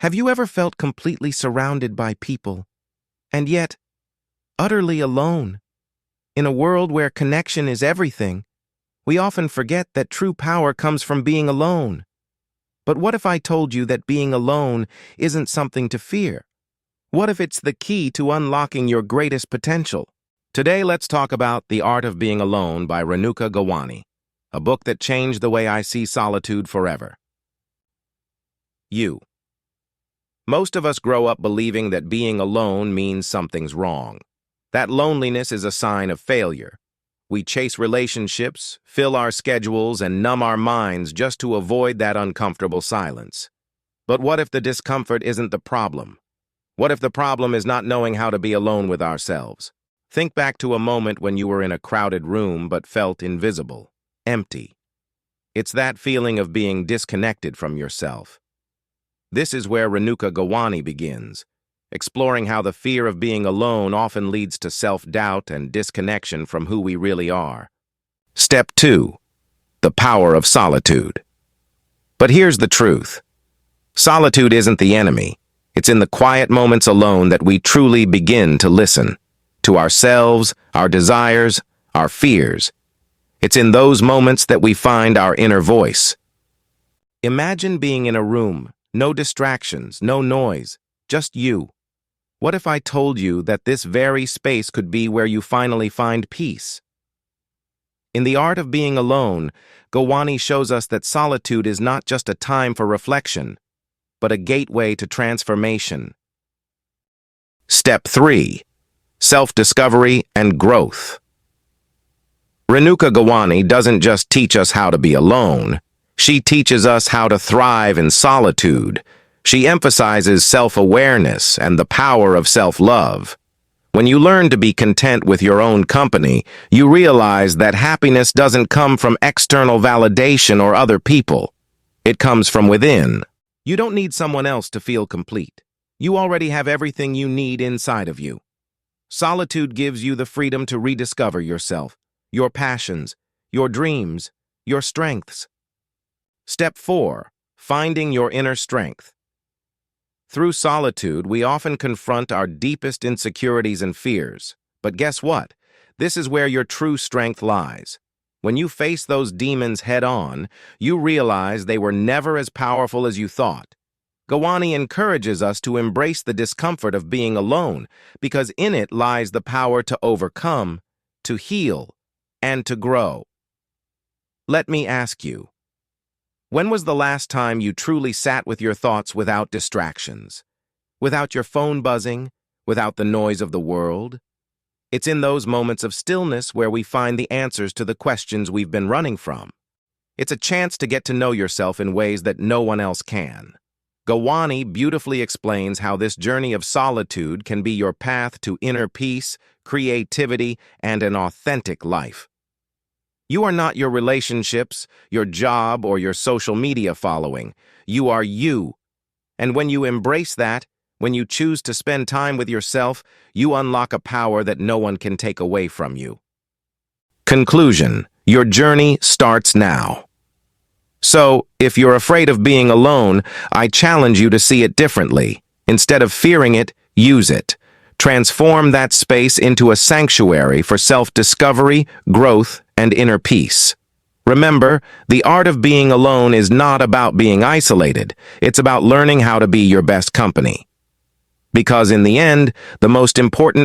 Have you ever felt completely surrounded by people, and yet utterly alone? In a world where connection is everything, we often forget that true power comes from being alone. But what if I told you that being alone isn't something to fear? What if it's the key to unlocking your greatest potential? Today, let's talk about The Art of Being Alone by Renuka, a book that changed the way I see solitude forever. Most of us grow up believing that being alone means something's wrong. That loneliness is a sign of failure. We chase relationships, fill our schedules, and numb our minds just to avoid that uncomfortable silence. But what if the discomfort isn't the problem? What if the problem is not knowing how to be alone with ourselves? Think back to a moment when you were in a crowded room but felt invisible, empty. It's that feeling of being disconnected from yourself. This is where Renuka begins, exploring how the fear of being alone often leads to self-doubt and disconnection from who we really are. Step 2. The power of solitude. But here's the truth. Solitude isn't the enemy. It's in the quiet moments alone that we truly begin to listen to ourselves, our desires, our fears. It's in those moments that we find our inner voice. Imagine being in a room. No distractions, no noise, just you. What if I told you that this very space could be where you finally find peace? In The Art of Being Alone, Gowani shows us that solitude is not just a time for reflection, but a gateway to transformation. Step 3. Self-discovery and growth. Renuka doesn't just teach us how to be alone. She teaches us how to thrive in solitude. She emphasizes self-awareness and the power of self-love. When you learn to be content with your own company, you realize that happiness doesn't come from external validation or other people. It comes from within. You don't need someone else to feel complete. You already have everything you need inside of you. Solitude gives you the freedom to rediscover yourself, your passions, your dreams, your strengths. Step 4. Finding your inner strength. Through solitude, we often confront our deepest insecurities and fears. But guess what? This is where your true strength lies. When you face those demons head-on, you realize they were never as powerful as you thought. Gowani encourages us to embrace the discomfort of being alone, because in it lies the power to overcome, to heal, and to grow. Let me ask you, when was the last time you truly sat with your thoughts without distractions? Without your phone buzzing? Without the noise of the world? It's in those moments of stillness where we find the answers to the questions we've been running from. It's a chance to get to know yourself in ways that no one else can. Gowani beautifully explains how this journey of solitude can be your path to inner peace, creativity, and an authentic life. You are not your relationships, your job, or your social media following. You are you. And when you embrace that, when you choose to spend time with yourself, you unlock a power that no one can take away from you. Conclusion: your journey starts now. So, if you're afraid of being alone, I challenge you to see it differently. Instead of fearing it, use it. Transform that space into a sanctuary for self-discovery, growth, and inner peace. Remember, the art of being alone is not about being isolated. It's about learning how to be your best company. Because in the end, the most important